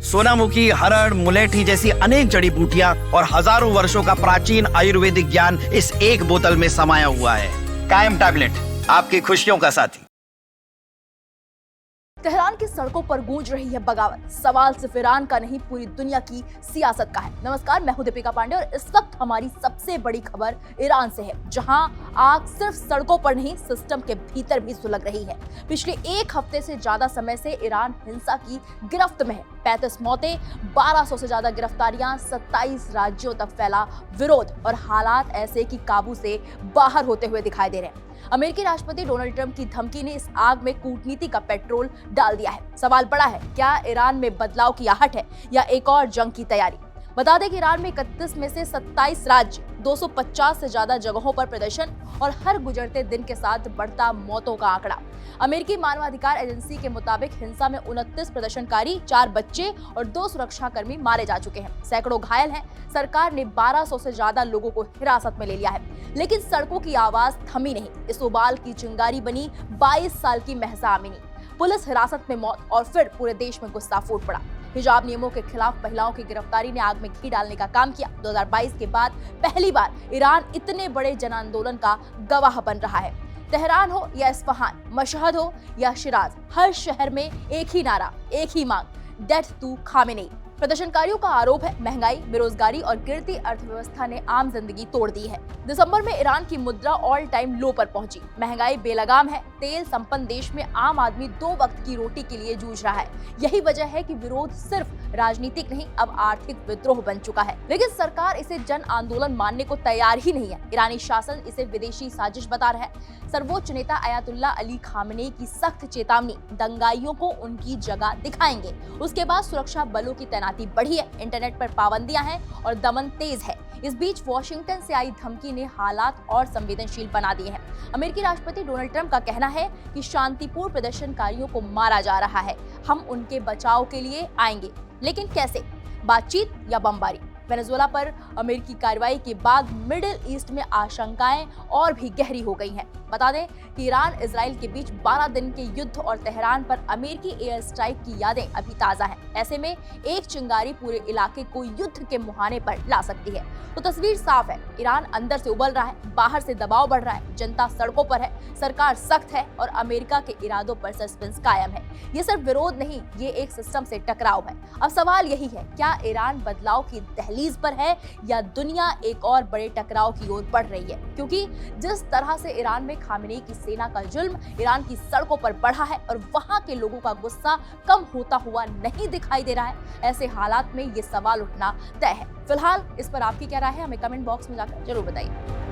सोनामुखी, हरड़, मुलेठी जैसी अनेक जड़ी बूटियां और हजारों वर्षों का प्राचीन आयुर्वेदिक ज्ञान इस एक बोतल में समाया हुआ है। कायम टैबलेट, आपकी खुशियों का साथी। तेहरान की सड़कों पर गूंज रही है बगावत। सवाल सिर्फ ईरान का नहीं, पूरी दुनिया की सियासत का है। नमस्कार, मैं हूं दीपिका पांडे और इस वक्त हमारी सबसे बड़ी खबर ईरान से है, जहां आग सिर्फ सड़कों पर नहीं, सिस्टम के भीतर भी सुलग रही है। पिछले एक हफ्ते से ज्यादा समय से ईरान हिंसा की गिरफ्त में है। 35 मौतें, 1200 से ज्यादा गिरफ्तारियां, 27 राज्यों तक फैला विरोध और हालात ऐसे कि काबू से बाहर होते हुए दिखाई दे रहे हैं। अमेरिकी राष्ट्रपति डोनाल्ड ट्रंप की धमकी ने इस आग में कूटनीति का पेट्रोल डाल दिया है। सवाल बड़ा है, क्या ईरान में बदलाव की आहट है या एक और जंग की तैयारी? बता दें कि ईरान में 31 में से 27 राज्य, 250 से ज्यादा जगहों पर प्रदर्शन और हर गुजरते दिन के साथ बढ़ता मौतों का आंकड़ा। अमेरिकी मानवाधिकार एजेंसी के मुताबिक हिंसा में 29 प्रदर्शनकारी, 4 बच्चे और 2 सुरक्षाकर्मी मारे जा चुके हैं। सैकड़ों घायल हैं। सरकार ने 1200 से ज्यादा लोगों को हिरासत में ले लिया है, लेकिन सड़कों की आवाज थमी नहीं। इस उबाल की चिंगारी बनी 22 साल की महसा अमीनी। पुलिस हिरासत में मौत और फिर पूरे देश में गुस्सा फूट पड़ा। हिजाब नियमों के खिलाफ महिलाओं की गिरफ्तारी ने आग में घी डालने का काम किया। 2022 के बाद पहली बार ईरान इतने बड़े जन आंदोलन का गवाह बन रहा है। तेहरान हो या इस्फहान, मशहद हो या शिराज, हर शहर में एक ही नारा, एक ही मांग, डेथ टू खामेनेई। प्रदर्शनकारियों का आरोप है, महंगाई, बेरोजगारी और गिरती अर्थव्यवस्था ने आम जिंदगी तोड़ दी है। दिसंबर में ईरान की मुद्रा ऑल टाइम लो पर पहुंची। महंगाई बेलगाम है। तेल संपन्न देश में आम आदमी 2 वक्त की रोटी के लिए जूझ रहा है। यही वजह है कि विरोध सिर्फ राजनीतिक नहीं, अब आर्थिक विद्रोह बन चुका है। लेकिन सरकार इसे जन आंदोलन मानने को तैयार ही नहीं है। ईरानी शासन इसे विदेशी साजिश बता रहा है। सर्वोच्च नेता अयातुल्ला अली खामेनेई की सख्त चेतावनी, दंगाइयों को उनकी जगह दिखाएंगे। उसके बाद सुरक्षा बलों की तैनाती बढ़ी है, इंटरनेट पर पाबंदियां हैं और दमन तेज है। इस बीच वॉशिंगटन से आई धमकी ने हालात और संवेदनशील बना दिए हैं। अमेरिकी राष्ट्रपति डोनाल्ड ट्रंप का कहना है कि शांतिपूर्ण प्रदर्शनकारियों को मारा जा रहा है, हम उनके बचाव के लिए आएंगे। लेकिन कैसे? बातचीत या बमबारी? वेनेजुएला पर अमेरिकी कार्रवाई के बाद मिडिल ईस्ट में आशंकाएं और भी गहरी हो गई हैं। बता दें कि ईरान इजराइल के बीच 12 दिन के युद्ध और तेहरान पर अमेरिकी एयर स्ट्राइक की यादें अभी ताजा हैं। ऐसे में एक चिंगारी पूरे इलाके को युद्ध के मुहाने पर ला सकती है। तो तस्वीर साफ है, ईरान अंदर से उबल रहा है, बाहर से दबाव बढ़ रहा है, जनता सड़कों पर है, सरकार सख्त है और अमेरिका के इरादों पर सस्पेंस कायम है। ये सिर्फ विरोध नहीं, ये एक सिस्टम से टकराव है। अब सवाल यही है, क्या ईरान बदलाव की दहलीज पर है या दुनिया एक और बड़े टकराव की ओर बढ़ रही है? क्योंकि जिस तरह से ईरान में खामेनेई की सेना का जुल्म ईरान की सड़कों पर बढ़ा है और वहां के लोगों का गुस्सा कम होता हुआ नहीं दिखाई दे रहा है, ऐसे हालात में ये सवाल उठना तय है। फिलहाल इस पर आपकी क्या राय है, हमें कमेंट बॉक्स में जाकर जरूर बताइए।